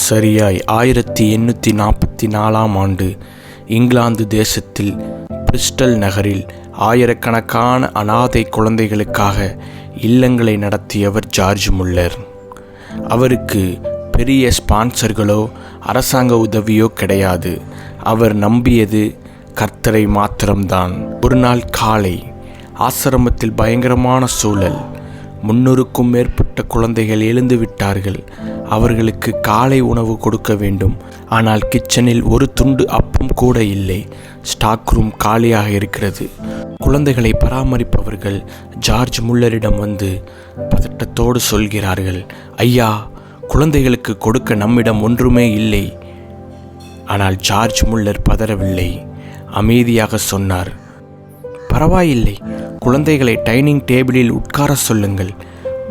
சரியாய் 1844ஆம் ஆண்டு இங்கிலாந்து தேசத்தில் பிரிஸ்டல் நகரில் ஆயிரக்கணக்கான அனாதை குழந்தைகளுக்காக இல்லங்களை நடத்தியவர் ஜார்ஜ் முல்லர். அவருக்கு பெரிய ஸ்பான்சர்களோ அரசாங்க உதவியோ கிடையாது. அவர் நம்பியது கர்த்தரை மாத்திரம்தான். ஒரு நாள் காலை ஆசிரமத்தில் பயங்கரமான சூழல். 300க்கும் மேற்பட்ட குழந்தைகள் எழுந்து விட்டார்கள். அவர்களுக்கு காலை உணவு கொடுக்க வேண்டும். ஆனால் கிச்சனில் ஒரு துண்டு அப்பம் கூட இல்லை. ஸ்டாக் ரூம் காலியாக இருக்கிறது. குழந்தைகளை பராமரிப்பவர்கள் ஜார்ஜ் முல்லரிடம் வந்து பதட்டத்தோடு சொல்கிறார்கள், ஐயா, குழந்தைகளுக்கு கொடுக்க நம்மிடம் ஒன்றுமே இல்லை. ஆனால் ஜார்ஜ் முல்லர் பதறவில்லை. அமைதியாக சொன்னார், பரவாயில்லை, குழந்தைகளை டைனிங் டேபிளில் உட்கார சொல்லுங்கள்.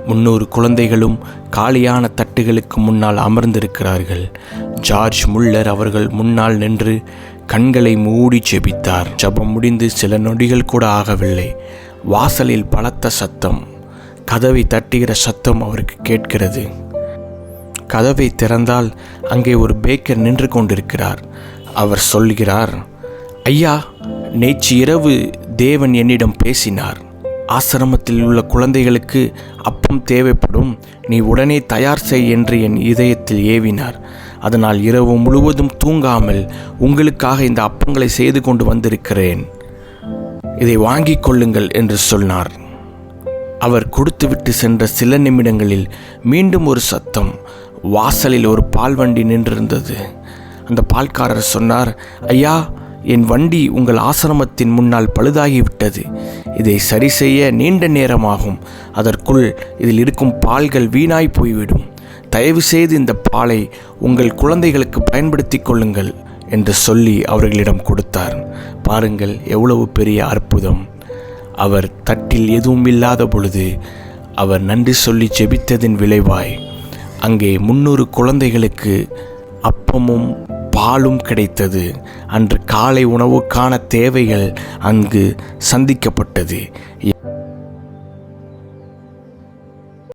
300 குழந்தைகளும் காலியான தட்டுகளுக்கு முன்னால் அமர்ந்திருக்கிறார்கள். ஜார்ஜ் முல்லர் அவர்கள் முன்னால் நின்று கண்களை மூடி ஜெபித்தார். ஜெபம் முடிந்து சில நொடிகள் கூட ஆகவில்லை. வாசலில் பலத்த சத்தம். கதவை தட்டுகிற சத்தம் அவருக்கு கேட்கிறது. கதவை திறந்தால் அங்கே ஒரு பேக்கர் நின்று கொண்டிருக்கிறார். அவர் சொல்கிறார், ஐயா, நேற்று இரவு தேவன் என்னிடம் பேசினார். ஆசிரமத்தில் உள்ள குழந்தைகளுக்கு அப்பம் தேவைப்படும். நீ உடனே தயார் செய் என்று என் இதயத்தில் ஏவினார். அதனால் இரவு முழுவதும் தூங்காமல் உங்களுக்காக இந்த அப்பங்களை செய்து கொண்டு வந்திருக்கிறேன். இதை வாங்கிக் கொள்ளுங்கள் என்று சொன்னார். அவர் கொடுத்துவிட்டு சென்ற சில நிமிடங்களில் மீண்டும் ஒரு சத்தம். வாசலில் ஒரு பால் வண்டி நின்றிருந்தது. அந்த பால்காரர் சொன்னார், ஐயா, என் வண்டி உங்கள் ஆசிரமத்தின் முன்னால் பழுதாகிவிட்டது. இதை சரி செய்ய நீண்ட நேரமாகும். அதற்குள் இதில் இருக்கும் பால்கள் வீணாய் போய்விடும். தயவு செய்து இந்த பாலை உங்கள் குழந்தைகளுக்கு பயன்படுத்தி கொள்ளுங்கள் என்று சொல்லி அவர்களிடம் கொடுத்தார். பாருங்கள், எவ்வளவு பெரிய அற்புதம். அவர் தட்டில் எதுவும் இல்லாத பொழுது அவர் நன்றி சொல்லி ஜெபித்ததின் விளைவாய் அங்கே 300 குழந்தைகளுக்கு அப்பமும் பாலும் கிடைத்தது. அன்று காலை உணவுக்கான தேவைகள் அங்கு சந்திக்கப்பட்டது.